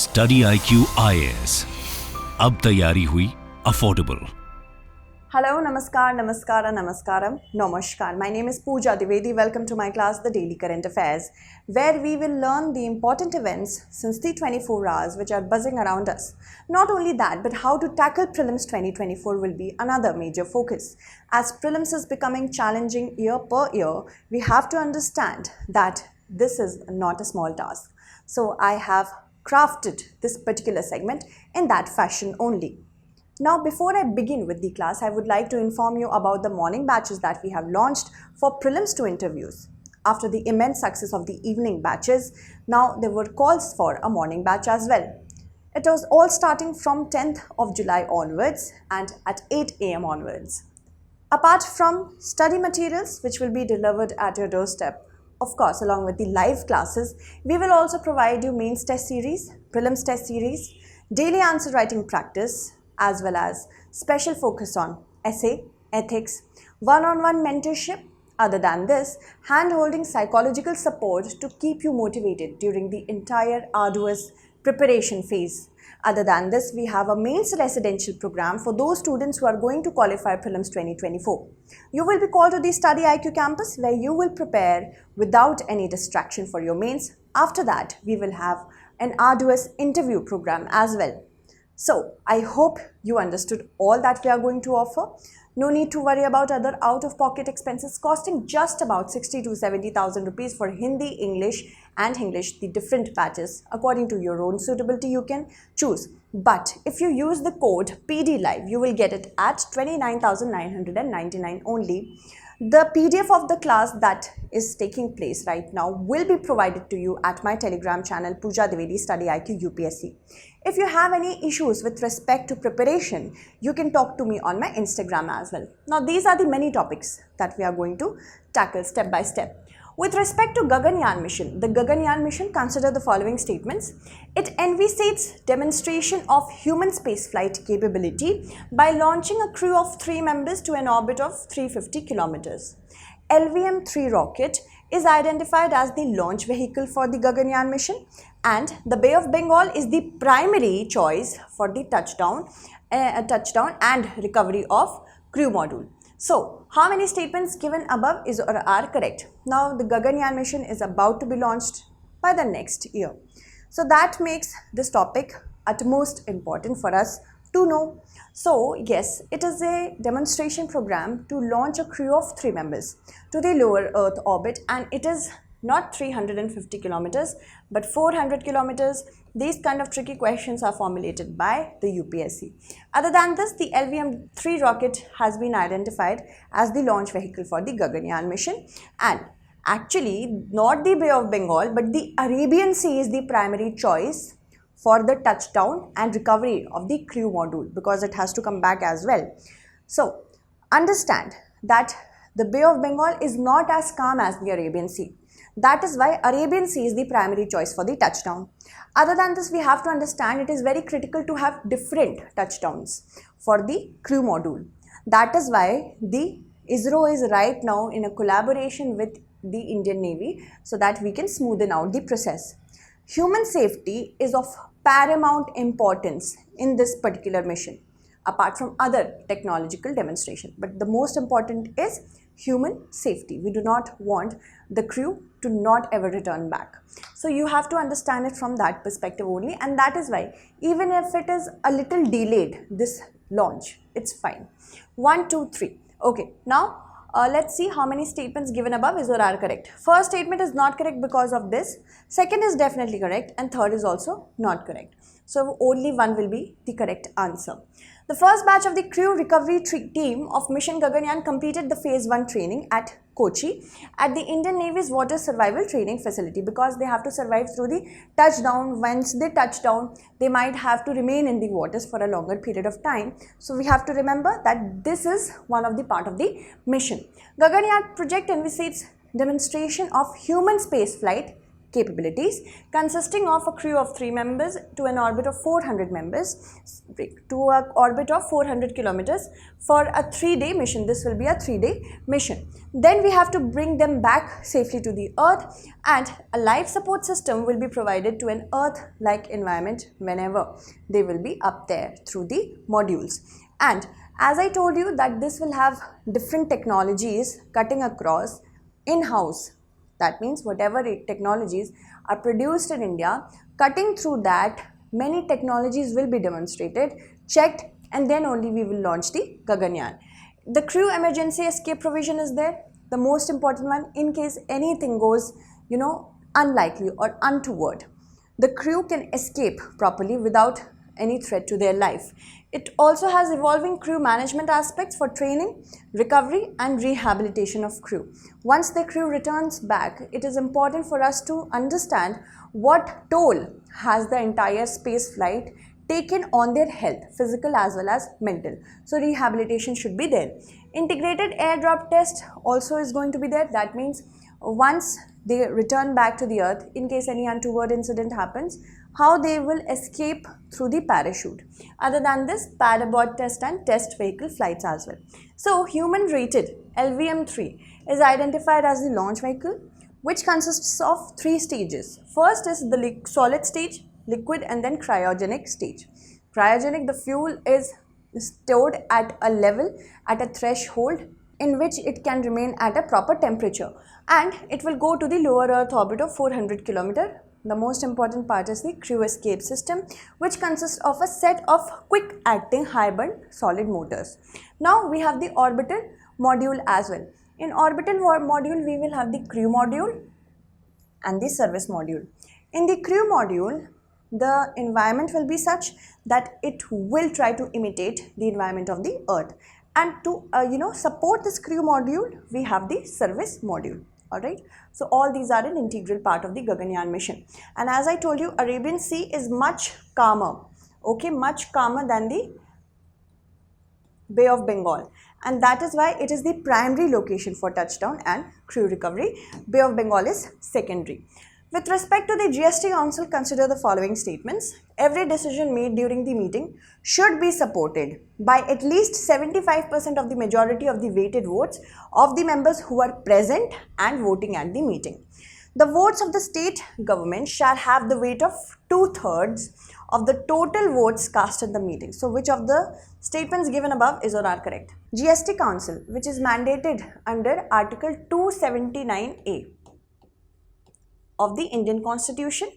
StudyIQ IAS, अब तैयारी हुई affordable. Hello, Namaskar, Namaskara, Namaskaram, Namaskar. My name is Pooja Divedi. Welcome to my class, The Daily Current Affairs, where we will learn the important events since the 24 hours which are buzzing around us. Not only that, but how to tackle Prelims 2024 will be another major focus. As Prelims is becoming challenging year per year, we have to understand that this is not a small task. So I have crafted this particular segment in that fashion only. Now, before I begin with the class, I would like to inform you about the morning batches that we have launched for prelims to interviews. After the immense success of the evening batches, now there were calls for a morning batch as well. It was all starting from 10th of July onwards and at 8 am onwards. Apart from study materials which will be delivered at your doorstep, of course, along with the live classes, we will also provide you mains test series, prelims test series, daily answer writing practice, as well as special focus on essay, ethics, one-on-one mentorship. Other than this, hand-holding psychological support to keep you motivated during the entire arduous preparation phase. Other than this, we have a mains residential program for those students who are going to qualify Prelims 2024. You will be called to the StudyIQ campus where you will prepare without any distraction for your mains. After that, we will have an arduous interview program as well. So, I hope you understood all that we are going to offer. No need to worry about other out-of-pocket expenses costing just about 60 to 70,000 rupees for Hindi, English and English, the different batches. According to your own suitability, you can choose. But if you use the code PDLIVE, you will get it at 29,999 only. The PDF of the class that is taking place right now will be provided to you at my Telegram channel Pooja Divedi StudyIQ UPSC. If you have any issues with respect to preparation, you can talk to me on my Instagram as well. Now, these are the many topics that we are going to tackle step by step. With respect to Gaganyaan mission, the Gaganyaan mission consider the following statements. It envisages demonstration of human spaceflight capability by launching a crew of 3 members to an orbit of 350 kilometers. LVM-3 rocket is identified as the launch vehicle for the Gaganyaan mission, and the Bay of Bengal is the primary choice for the touchdown and recovery of crew module. So, how many statements given above is or are correct? Now, the Gaganyaan mission is about to be launched by the next year. So, that makes this topic utmost important for us to know. So, yes, it is a demonstration program to launch a crew of 3 members to the lower Earth orbit, and it is not 350 kilometers but 400 kilometers. These kind of tricky questions are formulated by the UPSC. Other than this, the LVM-3 rocket has been identified as the launch vehicle for the Gaganyaan mission, and actually not the Bay of Bengal but the Arabian Sea is the primary choice for the touchdown and recovery of the crew module because it has to come back as well. So, understand that the Bay of Bengal is not as calm as the Arabian Sea. That is why Arabian Sea is the primary choice for the touchdown. Other than this, we have to understand it is very critical to have different touchdowns for the crew module. That is why the ISRO is right now in a collaboration with the Indian Navy so that we can smoothen out the process. Human safety is of paramount importance in this particular mission, apart from other technological demonstration. But the most important is human safety. We do not want the crew to not ever return back. So you have to understand it from that perspective only, and that is why even if it is a little delayed, this launch, it's fine. 1, 2, 3. Okay, now let's see how many statements given above is or are correct. First statement is not correct because of this. Second is definitely correct, and third is also not correct. So only one will be the correct answer. The first batch of the crew recovery team of Mission Gaganyaan completed the phase 1 training at Kochi at the Indian Navy's water survival training facility, because they have to survive through the touchdown. Once they touch down, they might have to remain in the waters for a longer period of time. So we have to remember that this is one of the part of the mission. Gaganyaan project envisages demonstration of human spaceflight capabilities, consisting of a crew of 3 members to an orbit of 400 members to an orbit of 400 kilometers for a 3-day mission. This will be a 3-day mission. Then we have to bring them back safely to the Earth, and a life support system will be provided to an Earth-like environment whenever they will be up there through the modules. And as I told you that this will have different technologies cutting across in-house. That means whatever technologies are produced in India, cutting through that, many technologies will be demonstrated, checked, and then only we will launch the Gaganyaan. The crew emergency escape provision is there, the most important one, in case anything goes, unlikely or untoward. The crew can escape properly without any threat to their life. It also has evolving crew management aspects for training, recovery and rehabilitation of crew. Once the crew returns back, it is important for us to understand what toll has the entire space flight taken on their health, physical as well as mental. So rehabilitation should be there. Integrated airdrop test also is going to be there. That means once they return back to the Earth, in case any untoward incident happens, how they will escape through the parachute. Other than this, pad abort test and test vehicle flights as well. So human rated LVM-3 is identified as the launch vehicle, which consists of 3 stages. First is the solid stage, liquid and then cryogenic stage. Cryogenic, the fuel is stored at a level, at a threshold in which it can remain at a proper temperature, and it will go to the lower Earth orbit of 400 km. The most important part is the crew escape system, which consists of a set of quick acting high burn solid motors. Now we have the orbital module as well. In orbital module, we will have the crew module and the service module. In the crew module, the environment will be such that it will try to imitate the environment of the Earth. And to support this crew module, we have the service module. Alright, so all these are an integral part of the Gaganyaan mission. And as I told you, Arabian Sea is much calmer, much calmer than the Bay of Bengal, and that is why it is the primary location for touchdown and crew recovery. Bay of Bengal is secondary. With respect to the GST Council, consider the following statements. Every decision made during the meeting should be supported by at least 75% of the majority of the weighted votes of the members who are present and voting at the meeting. The votes of the state government shall have the weight of 2/3 of the total votes cast at the meeting. So, which of the statements given above is or are correct? GST Council, which is mandated under Article 279A of the Indian Constitution,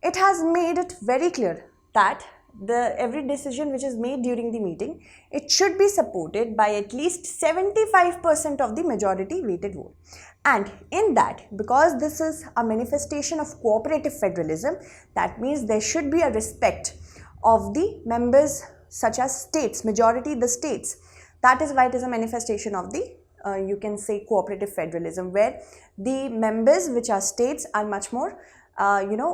it has made it very clear that every decision which is made during the meeting, it should be supported by at least 75% of the majority weighted vote. And in that, because this is a manifestation of cooperative federalism, that means there should be a respect of the members such as states, majority the states. That is why it is a manifestation of the you can say cooperative federalism, where the members which are states are much more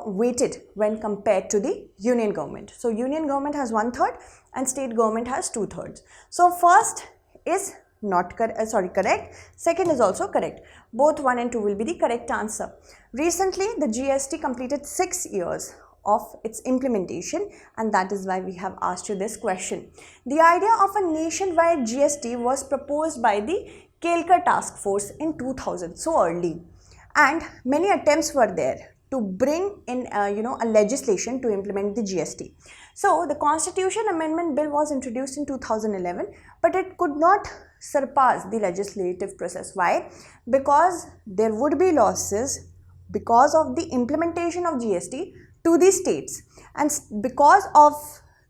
weighted when compared to the union government. So union government has 1/3 and state government has 2/3. So first is not correct, second is also correct. Both 1 and 2 will be the correct answer. Recently the GST completed 6 years of its implementation, and that is why we have asked you this question. The idea of a nationwide GST was proposed by the Kelkar task force in 2000, so early, and many attempts were there to bring in a legislation to implement the GST. So the Constitution Amendment Bill was introduced in 2011, but it could not surpass the legislative process. Why? Because there would be losses because of the implementation of GST to the states, and because of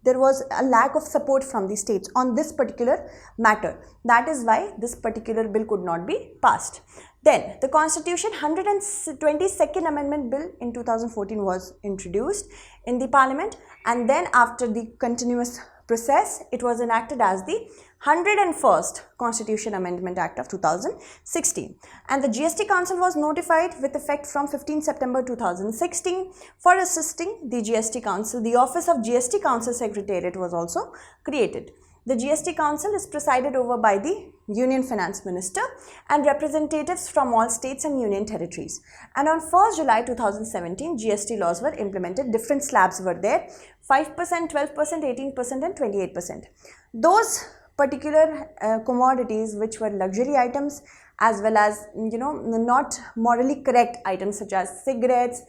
there was a lack of support from the states on this particular matter. That is why this particular bill could not be passed. Then the Constitution 122nd Amendment Bill in 2014 was introduced in the Parliament, and then after the continuous process, it was enacted as the 101st Constitution Amendment Act of 2016. And the GST Council was notified with effect from 15 September 2016. For assisting the GST Council, the Office of GST Council Secretariat was also created. The GST Council is presided over by the Union Finance Minister and representatives from all states and union territories. And on 1st July 2017, GST laws were implemented. Different slabs were there: 5%, 12%, 18% and 28%. Those particular commodities which were luxury items, as well as not morally correct items such as cigarettes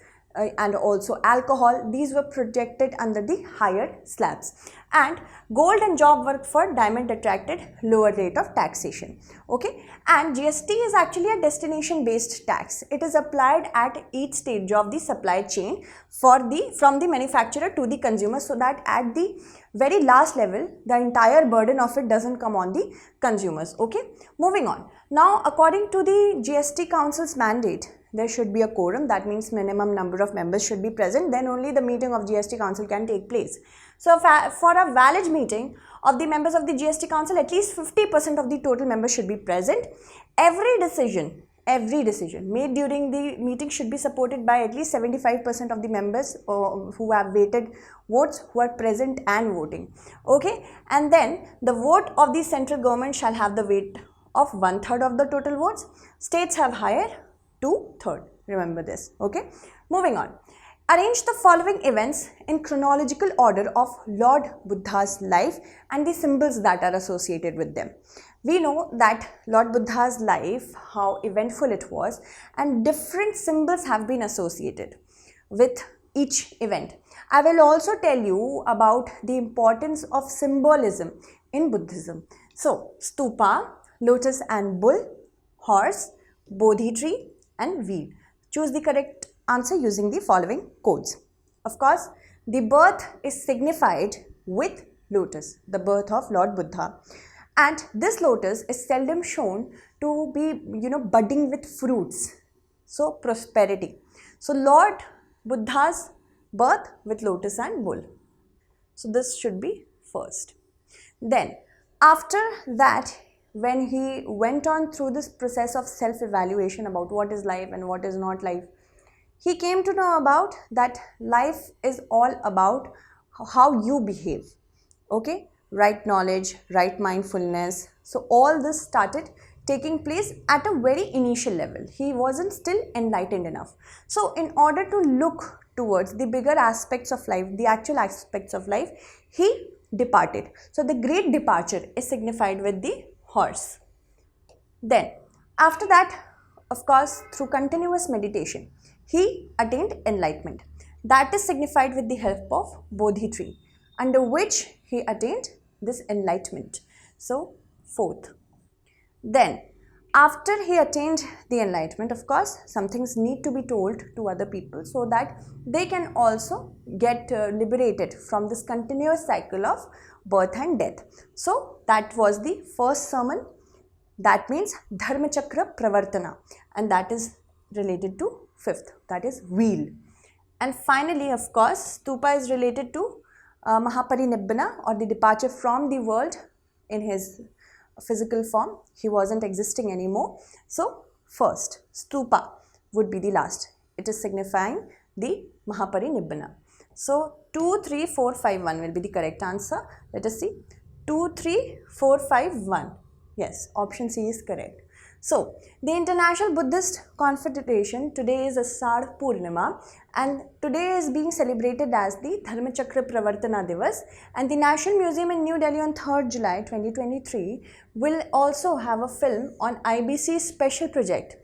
and also alcohol, these were protected under the higher slabs. And gold and job work for diamond attracted lower rate of taxation. Okay, and GST is actually a destination based tax. It is applied at each stage of the supply chain from the manufacturer to the consumer, so that at the very last level the entire burden of it doesn't come on the consumers. Okay, moving on. Now, according to the GST Council's mandate, there should be a quorum. That means minimum number of members should be present, then only the meeting of GST Council can take place. So for a valid meeting of the members of the GST Council, at least 50% of the total members should be present. Every decision made during the meeting should be supported by at least 75% of the members who have weighted votes, who are present and voting. Okay, and then the vote of the central government shall have the weight of 1/3 of the total votes. States have higher 2/3. Remember this. Okay, moving on. Arrange the following events in chronological order of Lord Buddha's life and the symbols that are associated with them. We know that Lord Buddha's life, how eventful it was, and different symbols have been associated with each event. I will also tell you about the importance of symbolism in Buddhism. So, stupa, lotus and bull, horse, bodhi tree and wheel. Choose the correct answer using the following codes. Of course, the birth is signified with lotus, the birth of Lord Buddha. And this lotus is seldom shown to be, budding with fruits. So, prosperity. So, Lord Buddha's birth with lotus and bull. So, this should be first. Then, after that, when he went on through this process of self-evaluation about what is life and what is not life, he came to know about that life is all about how you behave. Okay, right knowledge, right mindfulness. So all this started taking place at a very initial level. He wasn't still enlightened enough. So in order to look towards the bigger aspects of life, the actual aspects of life, he departed. So the great departure is signified with the horse. Then after that, of course, through continuous meditation, he attained enlightenment. That is signified with the help of bodhi tree, under which he attained this enlightenment. So, fourth. Then, after he attained the enlightenment, of course, some things need to be told to other people so that they can also get liberated from this continuous cycle of birth and death. So, that was the first sermon. That means Dharma Chakra Pravartana, and that is related to fifth, that is wheel. And finally, of course, stupa is related to Mahaparinibbana, or the departure from the world in his physical form. He wasn't existing anymore. So, first, stupa would be the last. It is signifying the Mahaparinibbana. So, 2, 3, 4, 5, 1 will be the correct answer. Let us see. 2, 3, 4, 5, 1. Yes, option C is correct. So, the International Buddhist Confederation today is Asad Purnima, and today is being celebrated as the Dharma Chakra Pravartana Divas, and the National Museum in New Delhi on 3rd July 2023 will also have a film on IBC's special project,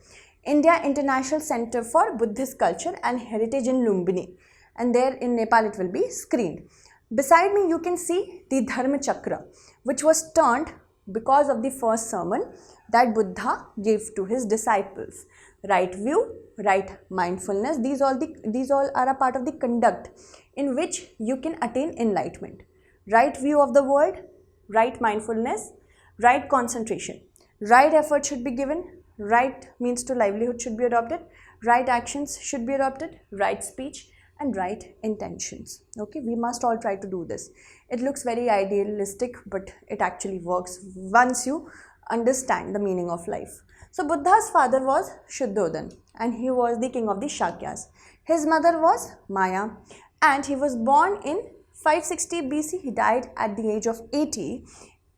India International Center for Buddhist Culture and Heritage in Lumbini, and there in Nepal it will be screened. Beside me you can see the Dharma Chakra, which was turned because of the first sermon that Buddha gave to his disciples. Right view, right mindfulness, these all are a part of the conduct in which you can attain enlightenment. Right view of the world, right mindfulness, right concentration, right effort should be given, right means to livelihood should be adopted, right actions should be adopted, right speech and right intentions. Okay, we must all try to do this. It looks very idealistic, but it actually works once you understand the meaning of life. So Buddha's father was Shuddhodhan, and he was the king of the Shakyas. His mother was Maya, and he was born in 560 BC. He died at the age of 80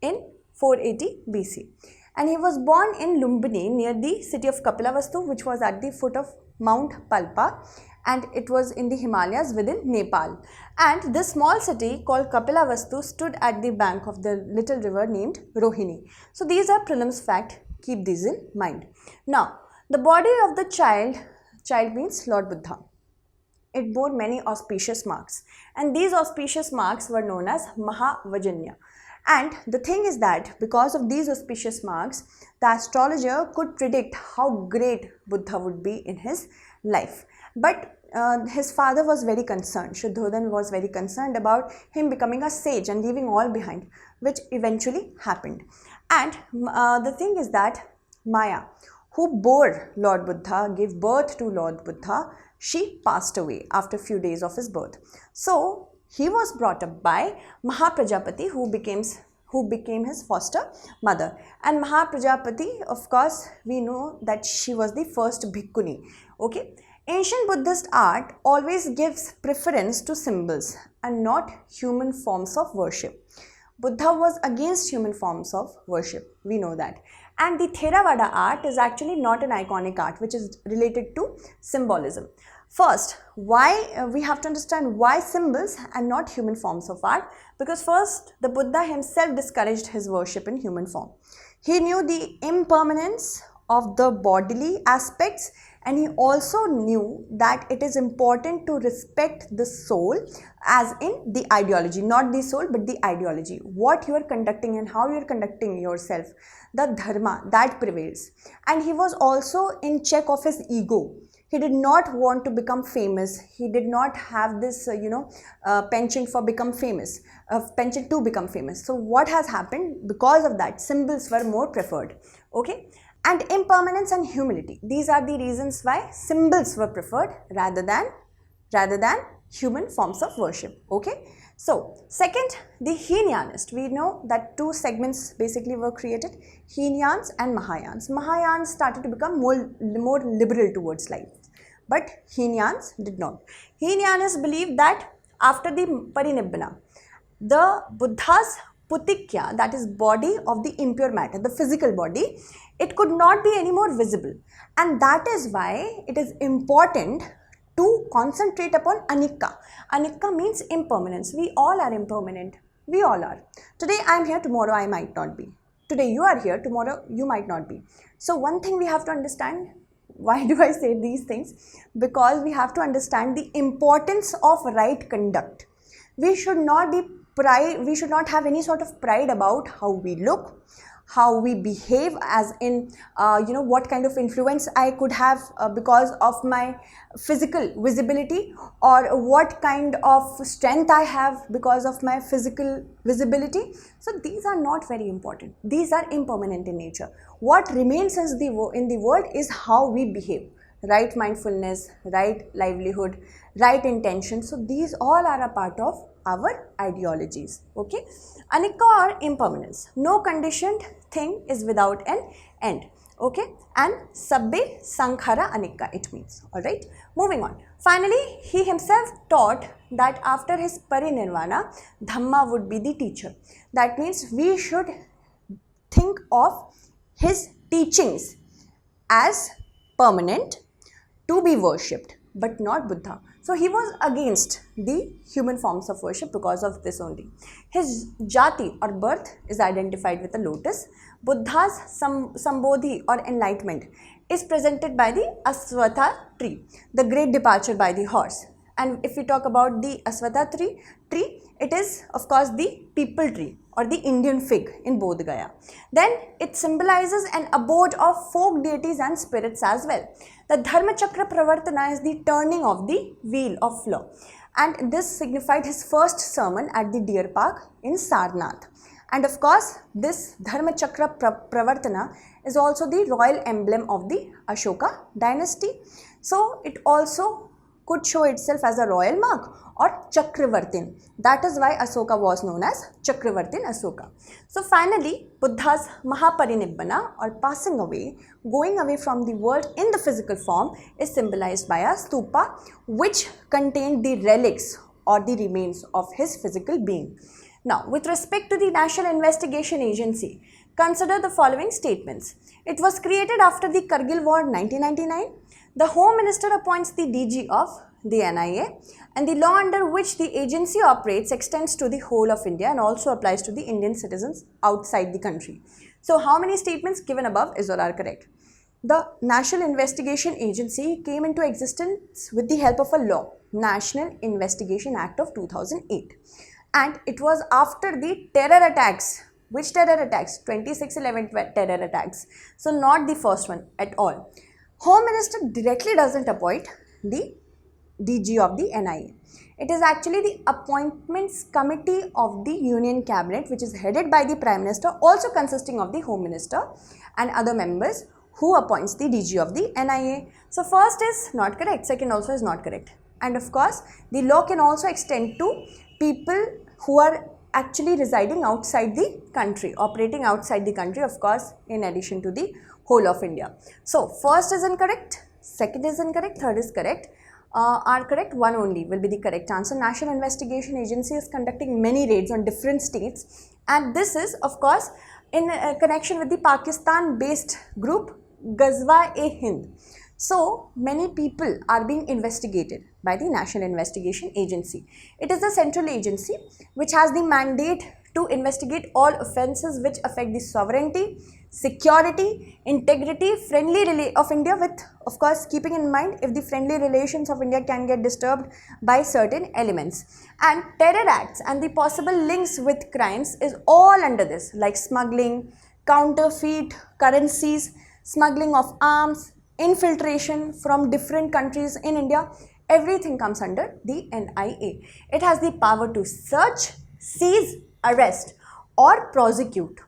in 480 BC. And he was born in Lumbini near the city of Kapilavastu, which was at the foot of Mount Palpa, and it was in the Himalayas within Nepal. And this small city called Kapilavastu stood at the bank of the little river named Rohini. So these are prelims fact, keep these in mind. Now, the body of the child means Lord Buddha. It bore many auspicious marks, and these auspicious marks were known as Mahavajanya. And the thing is that because of these auspicious marks, the astrologer could predict how great Buddha would be in his life. But his father was very concerned. Shuddhodhan was very concerned about him becoming a sage and leaving all behind, which eventually happened. And the thing is that Maya, who bore Lord Buddha, gave birth to Lord Buddha, she passed away after a few days of his birth. So he was brought up by Mahaprajapati, who became his foster mother. And Mahaprajapati, of course, we know that she was the first bhikkhuni. Okay. Ancient Buddhist art always gives preference to symbols and not human forms of worship. Buddha was against human forms of worship, we know that. And the Theravada art is actually not an iconic art, which is related to symbolism. First, why we have to understand why symbols and not human forms of art? Because first, the Buddha himself discouraged his worship in human form. He knew the impermanence of the bodily aspects, and he also knew that it is important to respect the soul, as in the ideology, not the soul but the ideology, what you are conducting and how you are conducting yourself, the dharma that prevails. And he was also in check of his ego. He did not want to become famous. He did not have this penchant for become famous, penchant to become famous. So what has happened? Because of that, symbols were more preferred. Okay. And impermanence and humility. These are the reasons why symbols were preferred rather than human forms of worship. Okay. So, second, the Hinayanist. We know that two segments basically were created, Hinayans and Mahayans. Mahayans started to become more liberal towards life, but Hinayans did not. Hinayanists believed that after the Parinibbana, the Buddha's Putikya, that is body of the impure matter, the physical body, it could not be any more visible. And that is why it is important to concentrate upon Anikka. Anikka means impermanence. We all are impermanent. We all are. Today I am here, tomorrow I might not be. Today you are here, tomorrow you might not be. So one thing we have to understand, why do I say these things? Because we have to understand the importance of right conduct. We should not have any sort of pride about how we look, how we behave, as in what kind of influence I could have because of my physical visibility, or what kind of strength I have because of my physical visibility. So these are not very important. These are impermanent in nature. What remains in the world is how we behave. Right mindfulness, right livelihood, right intention. So these all are a part of our ideologies. Okay. Anikka or impermanence. No conditioned thing is without an end. Okay. And sabbe sankhara anikka it means. Alright. Moving on. Finally, he himself taught that after his parinirvana, Dhamma would be the teacher. That means we should think of his teachings as permanent, to be worshipped, but not Buddha. So he was against the human forms of worship because of this only. His jati or birth is identified with a lotus. Buddha's sambodhi or enlightenment is presented by the Aswatha tree, the great departure by the horse. And if we talk about the Aswatha tree, it is of course the people tree or the Indian fig in Bodh Gaya. Then it symbolizes an abode of folk deities and spirits as well. The Dharma Chakra Pravartana is the turning of the wheel of law, and this signified his first sermon at the deer park in Sarnath. And of course, this Dharma Chakra Pravartana is also the royal emblem of the Ashoka dynasty. So it also could show itself as a royal mark or Chakravartin. That is why Asoka was known as Chakravartin Asoka. So finally, Buddha's Mahaparinibbana or passing away, going away from the world in the physical form, is symbolized by a stupa which contained the relics or the remains of his physical being. Now, with respect to the National Investigation Agency, consider the following statements. It was created after the Kargil War 1999. The Home Minister appoints the DG of the NIA, and the law under which the agency operates extends to the whole of India and also applies to the Indian citizens outside the country. So, how many statements given above is all are correct? The National Investigation Agency came into existence with the help of a law, National Investigation Act of 2008. And it was after the terror attacks. Which terror attacks? 26/11 terror attacks. So not the first one at all. Home Minister directly doesn't appoint the DG of the NIA. It is actually the Appointments Committee of the Union Cabinet, which is headed by the Prime Minister, also consisting of the Home Minister and other members, who appoints the DG of the NIA. So first is not correct, second also is not correct. And of course, the law can also extend to people who are actually residing outside the country, operating outside the country, of course, in addition to the whole of India. So first is incorrect, second is incorrect, third is correct. Are correct, one only will be the correct answer. National Investigation Agency is conducting many raids on different states, and this is of course in connection with the Pakistan based group Ghazwa-e-Hind. So many people are being investigated by the National Investigation Agency. It is a central agency which has the mandate to investigate all offences which affect the sovereignty, security, integrity, friendly of India, with of course keeping in mind if the friendly relations of India can get disturbed by certain elements. And terror acts and the possible links with crimes is all under this, like smuggling, counterfeit currencies, smuggling of arms, infiltration from different countries in India. Everything comes under the NIA. It has the power to search, seize, arrest or prosecute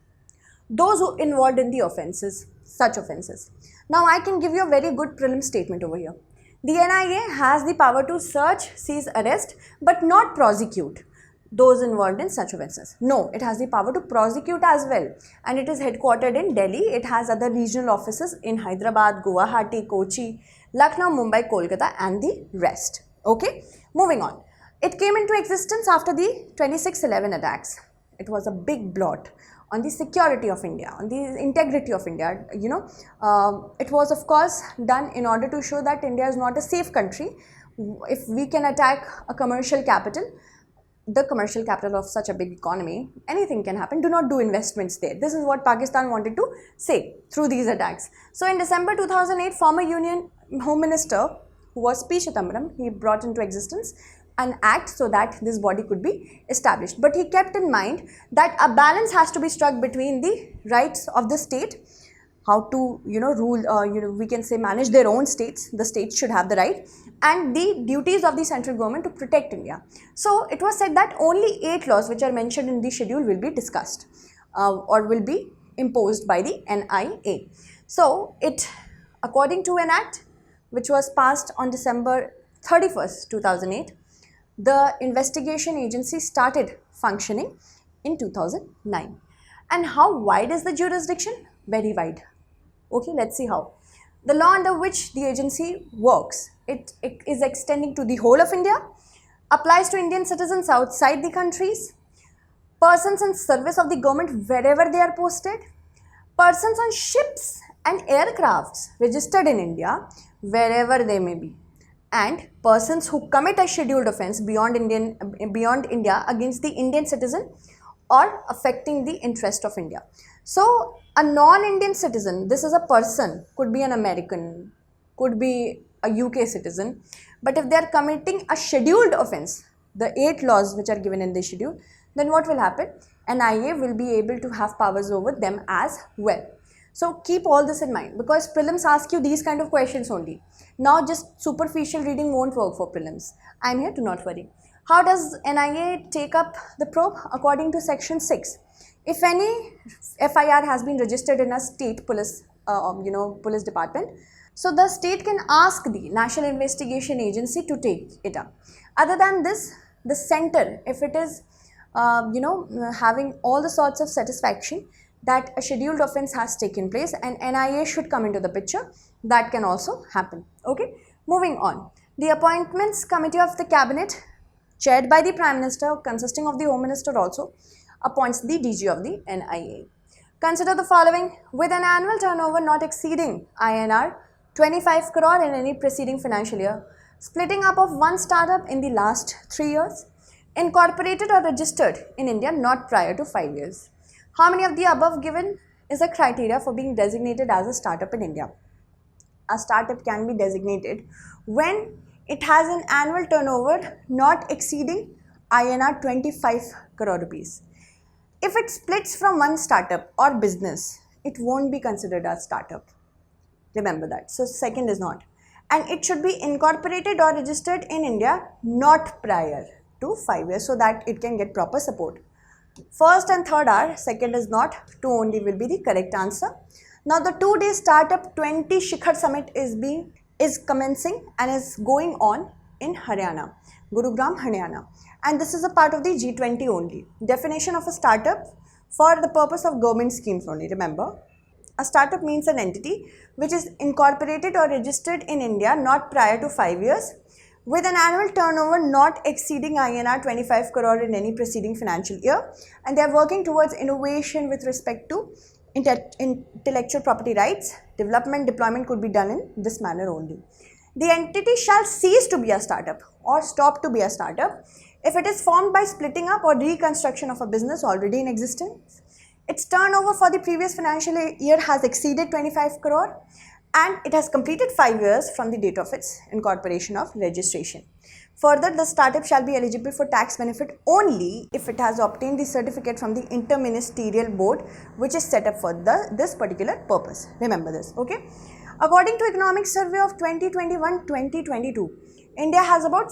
those who involved in the offences, such offences. Now I can give you a very good prelim statement over here. The NIA has the power to search, seize, arrest but not prosecute those involved in such offences. No, it has the power to prosecute as well, and it is headquartered in Delhi. It has other regional offices in Hyderabad, Guwahati, Kochi, Lucknow, Mumbai, Kolkata and the rest. Okay, moving on. It came into existence after the 26/11 attacks. It was a big blot on the security of India, on the integrity of India. It was of course done in order to show that India is not a safe country. If we can attack a commercial capital, the commercial capital of such a big economy, anything can happen. Do not do investments there. This is what Pakistan wanted to say through these attacks. So in December 2008, former Union Home Minister, who was P. Chidambaram, he brought into existence an act so that this body could be established. But he kept in mind that a balance has to be struck between the rights of the state, how to rule, we can say manage their own states. The states should have the right, and the duties of the central government to protect India. So it was said that only 8 laws which are mentioned in the schedule will be discussed or will be imposed by the NIA. So it, according to an act which was passed on December 31st, 2008, the investigation agency started functioning in 2009. And how wide is the jurisdiction? Very wide. Okay, let's see how. The law under which the agency works, it is extending to the whole of India, applies to Indian citizens outside the countries, persons in service of the government wherever they are posted, persons on ships and aircrafts registered in India wherever they may be, and persons who commit a scheduled offence beyond India against the Indian citizen or affecting the interest of India. So a non-Indian citizen, this is a person, could be an American, could be a UK citizen, but if they are committing a scheduled offence, the 8 laws which are given in the schedule, then what will happen? NIA will be able to have powers over them as well. So keep all this in mind, because prelims ask you these kind of questions only. Now just superficial reading won't work for prelims. I am here to not worry. How does NIA take up the probe? According to section 6. If any FIR has been registered in a state police, police department, so the state can ask the National Investigation Agency to take it up. Other than this, the center, if it is, having all the sorts of satisfaction that a scheduled offence has taken place and NIA should come into the picture, that can also happen. Okay, moving on. The Appointments Committee of the Cabinet chaired by the Prime Minister, consisting of the Home Minister also, appoints the DG of the NIA. Consider the following: with an annual turnover not exceeding INR 25 crore in any preceding financial year, splitting up of one startup in the last 3 years, incorporated or registered in India not prior to 5 years. How many of the above given is a criteria for being designated as a startup in India? A startup can be designated when it has an annual turnover not exceeding INR 25 crore rupees. If it splits from one startup or business, it won't be considered a startup. Remember that. So second is not. And it should be incorporated or registered in India not prior to 5 years so that it can get proper support. First and third are, second is not, 2 only will be the correct answer. Now the 2-day Startup 20 Shikhar Summit is commencing and is going on in Haryana, Gurugram, Haryana. And this is a part of the G20 only. Definition of a startup for the purpose of government schemes only, remember. A startup means an entity which is incorporated or registered in India not prior to 5 years, with an annual turnover not exceeding INR 25 crore in any preceding financial year, and they are working towards innovation with respect to intellectual property rights. Development, deployment could be done in this manner only. The entity shall cease to be a startup or stop to be a startup if it is formed by splitting up or reconstruction of a business already in existence, its turnover for the previous financial year has exceeded 25 crore, and it has completed 5 years from the date of its incorporation of registration. Further, the startup shall be eligible for tax benefit only if it has obtained the certificate from the interministerial board which is set up for this particular purpose. Remember this, okay? According to Economic Survey of 2021-2022, India has about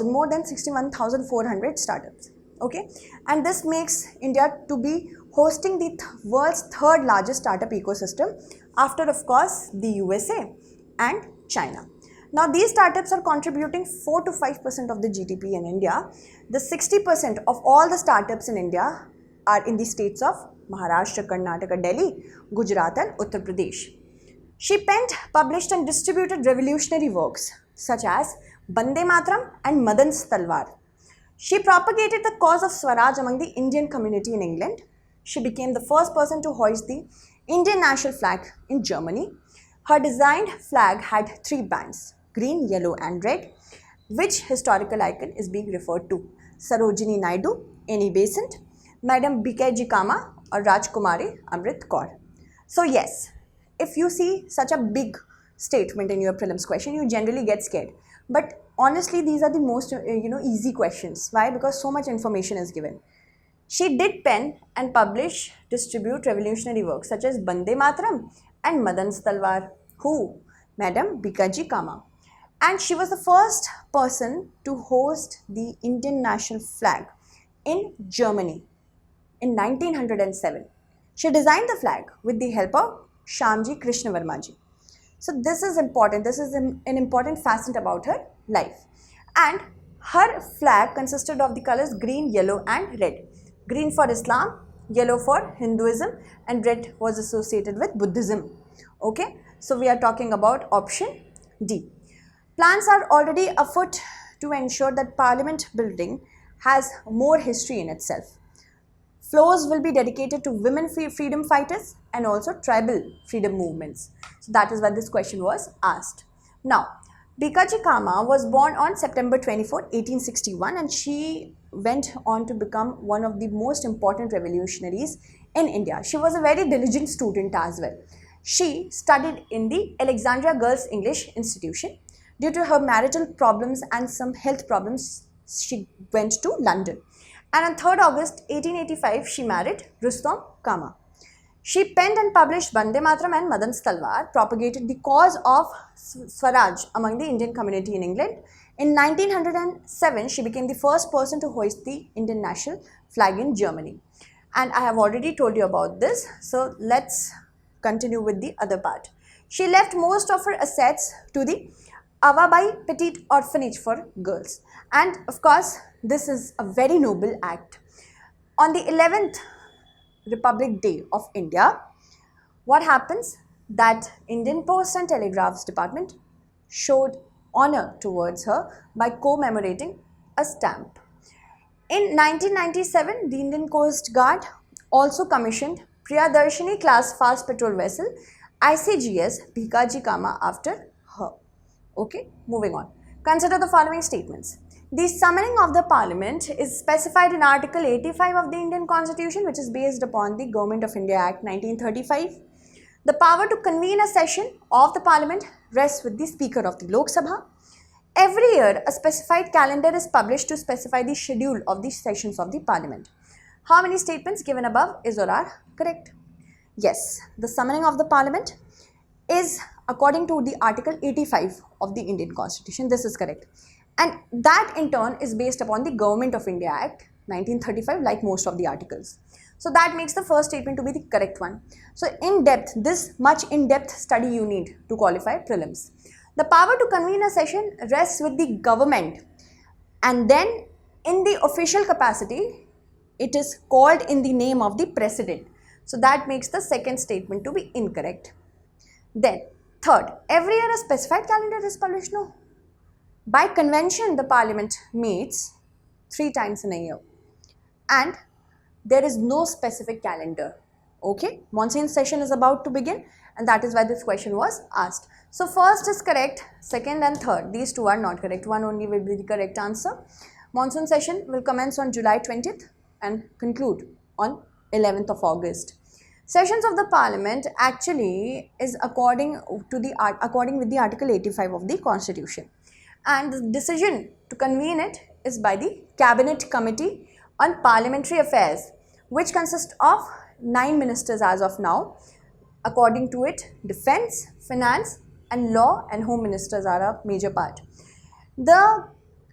more than 61,400 startups, okay? And this makes India to be hosting the world's third largest startup ecosystem after, of course, the USA and China. Now, these startups are contributing 4 to 5% of the GDP in India. The 60% of all the startups in India are in the states of Maharashtra, Karnataka, Delhi, Gujarat and Uttar Pradesh. She penned, published and distributed revolutionary works such as Bande Matram and Madan's Talwar. She propagated the cause of Swaraj among the Indian community in England. She became the first person to hoist the Indian national flag in Germany. Her designed flag had 3 bands, green, yellow and red. Which historical icon is being referred to? Sarojini Naidu, Annie Besant, Madam B.K.G. Kama or Rajkumari Amrit Kaur. So yes, if you see such a big statement in your prelims question, you generally get scared. But honestly, these are the most easy questions. Why? Because so much information is given. She did pen and publish, distribute revolutionary works such as Bande Matram and Madan's Talwar. Who? Madam B.K.G. Kama. And she was the first person to host the Indian national flag in Germany in 1907. She designed the flag with the help of Shyamji Krishna Varmaji. So this is important. This is an important facet about her life. And her flag consisted of the colors green, yellow and red. Green for Islam, yellow for Hinduism and red was associated with Buddhism. Okay, so we are talking about option D. Plans are already afoot to ensure that Parliament building has more history in itself. Floors will be dedicated to women freedom fighters and also tribal freedom movements. So that is why this question was asked. Now, B.K.G. Kama was born on September 24, 1861 and she went on to become one of the most important revolutionaries in India. She was a very diligent student as well. She studied in the Alexandria Girls English Institution. Due to her marital problems and some health problems, she went to London. And on 3rd August 1885, she married Rustom Kama. She penned and published Bande Matram and Madan's Talwar, propagated the cause of Swaraj among the Indian community in England. In 1907, she became the first person to hoist the Indian national flag in Germany. And I have already told you about this, so let's continue with the other part. She left most of her assets to the Avabai Petite Orphanage for Girls. And of course, this is a very noble act. On the 11th Republic Day of India, what happens? That Indian Post and Telegraphs Department showed honor towards her by commemorating a stamp. In 1997, the Indian Coast Guard also commissioned Priyadarshini class fast patrol vessel ICGS Bhikaji Kama after her. Okay, moving on. Consider the following statements. The summoning of the Parliament is specified in Article 85 of the Indian Constitution, which is based upon the Government of India Act 1935. The power to convene a session of the Parliament rests with the Speaker of the Lok Sabha. Every year, a specified calendar is published to specify the schedule of the sessions of the Parliament. How many statements given above is or are correct? Yes, the summoning of the Parliament is according to the Article 85 of the Indian Constitution. This is correct. And that in turn is based upon the Government of India Act 1935, like most of the articles. So that makes the first statement to be the correct one. So this much in-depth study you need to qualify prelims. The power to convene a session rests with the government, and then in the official capacity, it is called in the name of the president. So that makes the second statement to be incorrect. Then third, every year a specified calendar is published. No. By convention, the Parliament meets 3 times in a year, and there is no specific calendar. Okay, monsoon session is about to begin, and that is why this question was asked. So first is correct, second and third, these two are not correct. One only will be the correct answer. Monsoon session will commence on July 20th and conclude on 11th of August. Sessions of the Parliament actually is according with the Article 85 of the Constitution, and the decision to convene it is by the Cabinet Committee on Parliamentary Affairs, which consists of 9 ministers as of now. According to it, Defence, Finance and Law and Home Ministers are a major part. The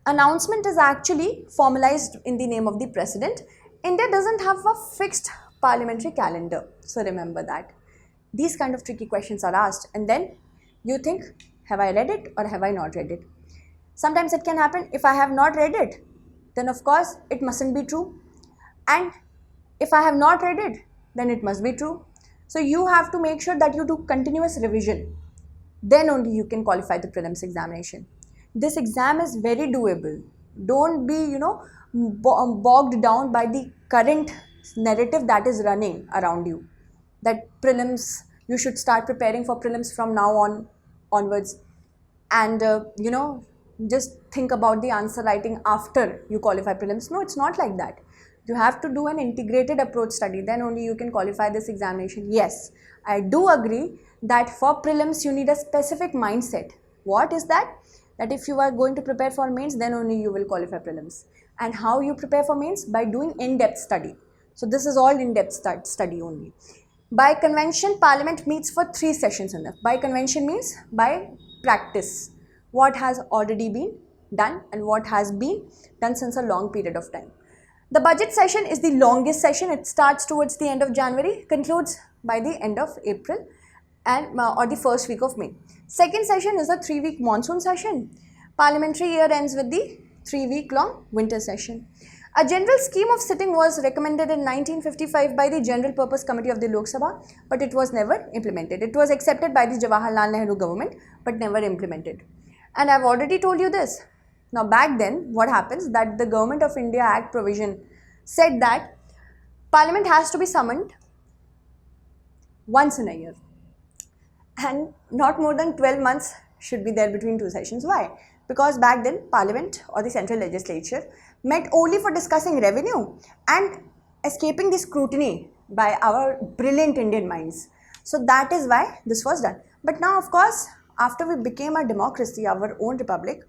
announcement is actually formalized in the name of the President. India doesn't have a fixed parliamentary calendar, so remember that. These kind of tricky questions are asked, and then you think, have I read it or have I not read it? Sometimes it can happen, if I have not read it, then of course it mustn't be true, and if I have not read it, then it must be true. So you have to make sure that you do continuous revision. Then only you can qualify the prelims examination. This exam is very doable. Don't be, bogged down by the current narrative that is running around you. That prelims, you should start preparing for prelims from now onwards. And, just think about the answer writing after you qualify prelims. No, it's not like that. You have to do an integrated approach study, then only you can qualify this examination. Yes, I do agree that for prelims you need a specific mindset. What is that? That if you are going to prepare for mains, then only you will qualify prelims. And how you prepare for mains? By doing in-depth study. So this is all in-depth study only. By convention, Parliament meets for 3 sessions in it. By convention means by practice. What has already been done and what has been done since a long period of time. The budget session is the longest session. It starts towards the end of January, concludes by the end of April and or the first week of May. Second session is a 3-week monsoon session. Parliamentary year ends with the 3-week long winter session. A general scheme of sitting was recommended in 1955 by the General Purpose Committee of the Lok Sabha, but it was never implemented. It was accepted by the Jawaharlal Nehru government, but never implemented. And I've already told you this. Now back then, what happens that the Government of India Act provision said that Parliament has to be summoned once in a year. And not more than 12 months should be there between 2 sessions. Why? Because back then Parliament or the central legislature met only for discussing revenue and escaping the scrutiny by our brilliant Indian minds. So that is why this was done. But now of course, after we became a democracy, our own republic,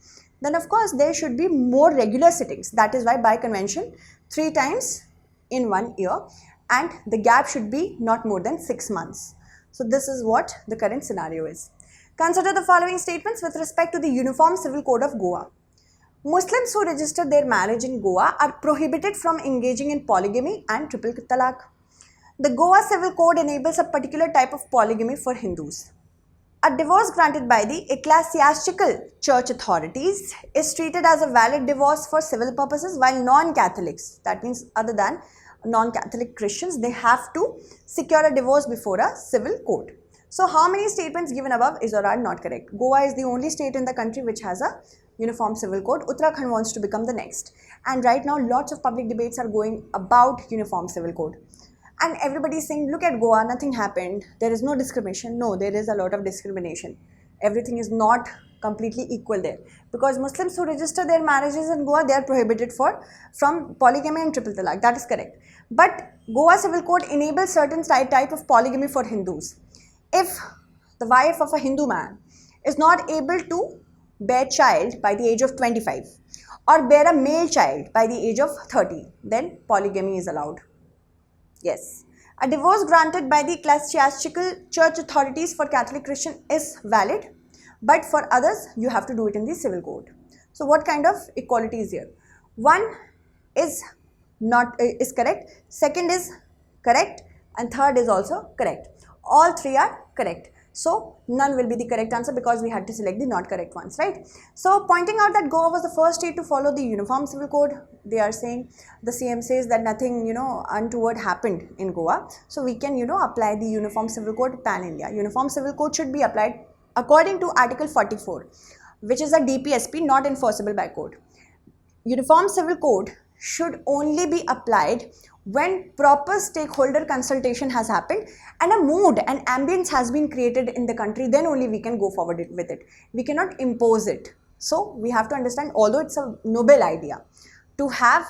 then of course there should be more regular sittings. That is why by convention 3 times in 1 year, and the gap should be not more than 6 months. So this is what the current scenario is. Consider the following statements with respect to the Uniform Civil Code of Goa. Muslims who register their marriage in Goa are prohibited from engaging in polygamy and triple talaq. The Goa Civil Code enables a particular type of polygamy for Hindus. A divorce granted by the ecclesiastical church authorities is treated as a valid divorce for civil purposes, while non-Catholics, that means other than non-Catholic Christians, they have to secure a divorce before a civil court. So how many statements given above is or are not correct? Goa is the only state in the country which has a Uniform Civil Code. Uttarakhand wants to become the next. And right now, lots of public debates are going about Uniform Civil Code. And everybody is saying, look at Goa, nothing happened. There is no discrimination. No, there is a lot of discrimination. Everything is not completely equal there. Because Muslims who register their marriages in Goa, they are prohibited from polygamy and triple talaq. That is correct. But Goa Civil Code enables certain type of polygamy for Hindus. If the wife of a Hindu man is not able to bear child by the age of 25 or bear a male child by the age of 30, then polygamy is allowed. Yes. A divorce granted by the ecclesiastical church authorities for Catholic Christian is valid, but for others, you have to do it in the civil code. So what kind of equality is here? One is correct, second is correct, and third is also correct. All three are correct. So none will be the correct answer because we had to select the not correct ones, right? So pointing out that Goa was the first state to follow the Uniform Civil Code, they are saying, the CM says that nothing, untoward happened in Goa. So we can, apply the Uniform Civil Code pan-India. Uniform Civil Code should be applied according to Article 44, which is a DPSP, not enforceable by court. Uniform Civil Code should only be applied when proper stakeholder consultation has happened and a mood and ambience has been created in the country, then only we can go forward with it. We cannot impose it. So we have to understand, although it's a noble idea to have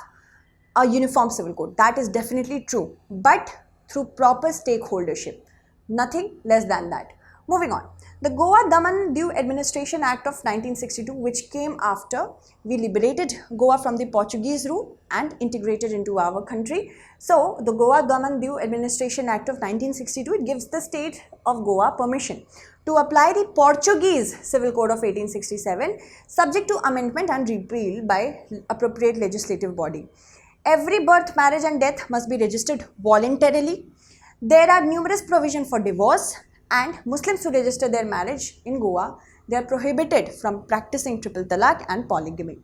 a uniform civil code, that is definitely true, but through proper stakeholdership, nothing less than that. Moving on, the Goa Daman Diu Administration Act of 1962, which came after we liberated Goa from the Portuguese rule and integrated into our country. So the Goa Daman Diu Administration Act of 1962, it gives the state of Goa permission to apply the Portuguese Civil Code of 1867, subject to amendment and repeal by appropriate legislative body. Every birth, marriage and death must be registered voluntarily. There are numerous provisions for divorce, and Muslims who register their marriage in Goa, they are prohibited from practicing triple talaq and polygamy.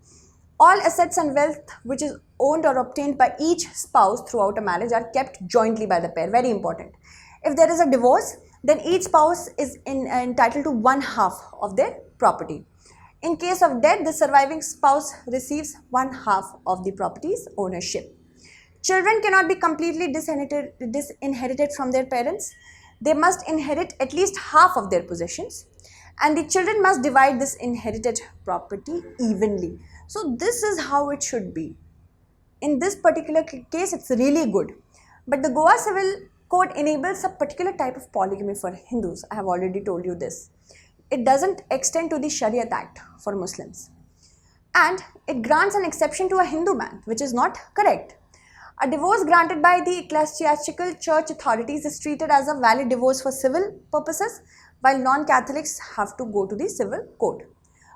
All assets and wealth which is owned or obtained by each spouse throughout a marriage are kept jointly by the pair. Very important. If there is a divorce, then each spouse is entitled to 1/2 of their property. In case of death, the surviving spouse receives 1/2 of the property's ownership. Children cannot be completely disinherited from their parents. They must inherit at least half of their possessions, and the children must divide this inherited property evenly. So this is how it should be. In this particular case, it's really good. But the Goa Civil Code enables a particular type of polygamy for Hindus. I have already told you this. It doesn't extend to the Sharia Act for Muslims. And it grants an exception to a Hindu man, which is not correct. A divorce granted by the ecclesiastical church authorities is treated as a valid divorce for civil purposes, while non-Catholics have to go to the civil court.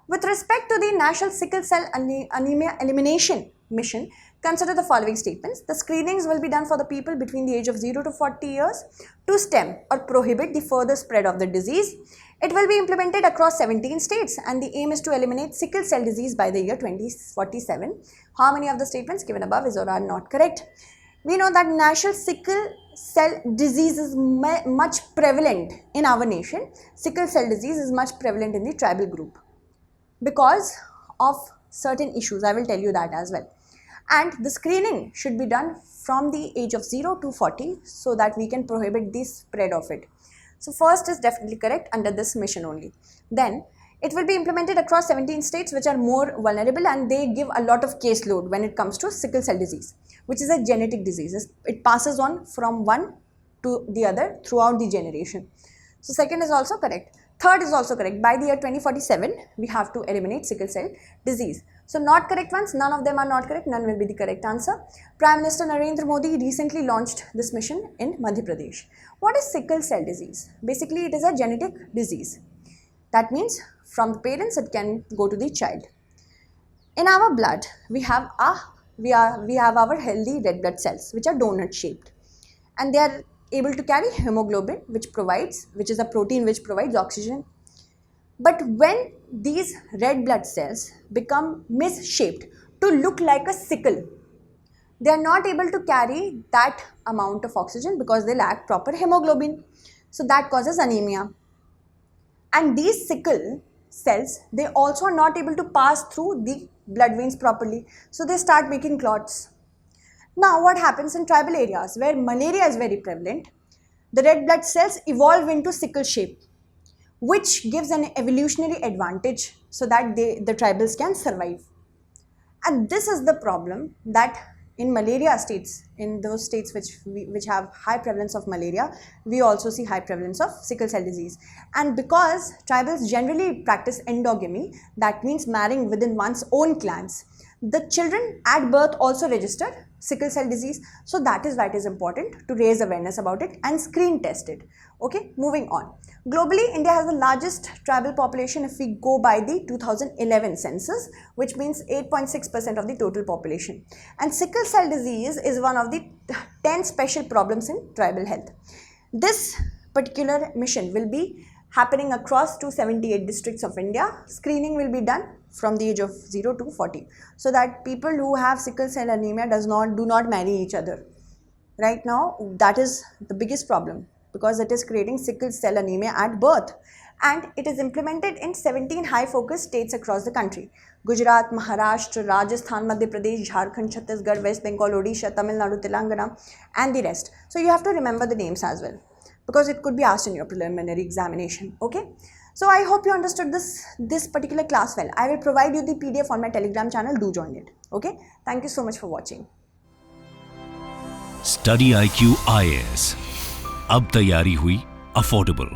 With respect to the National Sickle Cell Anemia Elimination Mission, consider the following statements. The screenings will be done for the people between the age of 0 to 40 years to stem or prohibit the further spread of the disease. It will be implemented across 17 states, and the aim is to eliminate sickle cell disease by the year 2047. How many of the statements given above is or are not correct? We know that national sickle cell disease is much prevalent in our nation. Sickle cell disease is much prevalent in the tribal group because of certain issues. I will tell you that as well. And the screening should be done from the age of 0 to 40 so that we can prohibit the spread of it. So first is definitely correct under this mission only. Then it will be implemented across 17 states which are more vulnerable, and they give a lot of caseload when it comes to sickle cell disease, which is a genetic disease. It passes on from one to the other throughout the generation. So second is also correct. Third is also correct. By the year 2047, we have to eliminate sickle cell disease. So not correct ones, none of them are not correct, none will be the correct answer. Prime Minister Narendra Modi recently launched this mission in Madhya Pradesh. What is sickle cell disease? Basically, it is a genetic disease. That means from the parents it can go to the child. In our blood, we have our healthy red blood cells which are donut shaped, and they are able to carry hemoglobin, which is a protein which provides oxygen. But when these red blood cells become misshaped to look like a sickle, they are not able to carry that amount of oxygen because they lack proper hemoglobin. So that causes anemia. And these sickle cells, they also are not able to pass through the blood veins properly. So they start making clots. Now what happens in tribal areas where malaria is very prevalent, the red blood cells evolve into sickle shape, which gives an evolutionary advantage so that the tribals can survive. And this is the problem that in malaria states, in those states which have high prevalence of malaria, we also see high prevalence of sickle cell disease. And because tribals generally practice endogamy, that means marrying within one's own clans, the children at birth also register sickle cell disease. So that is why it is important to raise awareness about it and screen test it. Okay, moving on. Globally, India has the largest tribal population if we go by the 2011 census, which means 8.6% of the total population. And sickle cell disease is one of the 10 special problems in tribal health. This particular mission will be happening across 278 districts of India. Screening will be done from the age of 0 to 40, so that people who have sickle cell anemia do not marry each other. Right now, that is the biggest problem, because it is creating sickle cell anemia at birth, and it is implemented in 17 high focus states across the country: Gujarat, Maharashtra, Rajasthan, Madhya Pradesh, Jharkhand, Chhattisgarh, West Bengal, Odisha, Tamil Nadu, Telangana, and the rest. So you have to remember the names as well, because it could be asked in your preliminary examination. Okay, so I hope you understood this particular class well. I will provide you the PDF on my Telegram channel. Do join it. Okay, thank you so much for watching. StudyIQ IAS, अब तैयारी हुई affordable.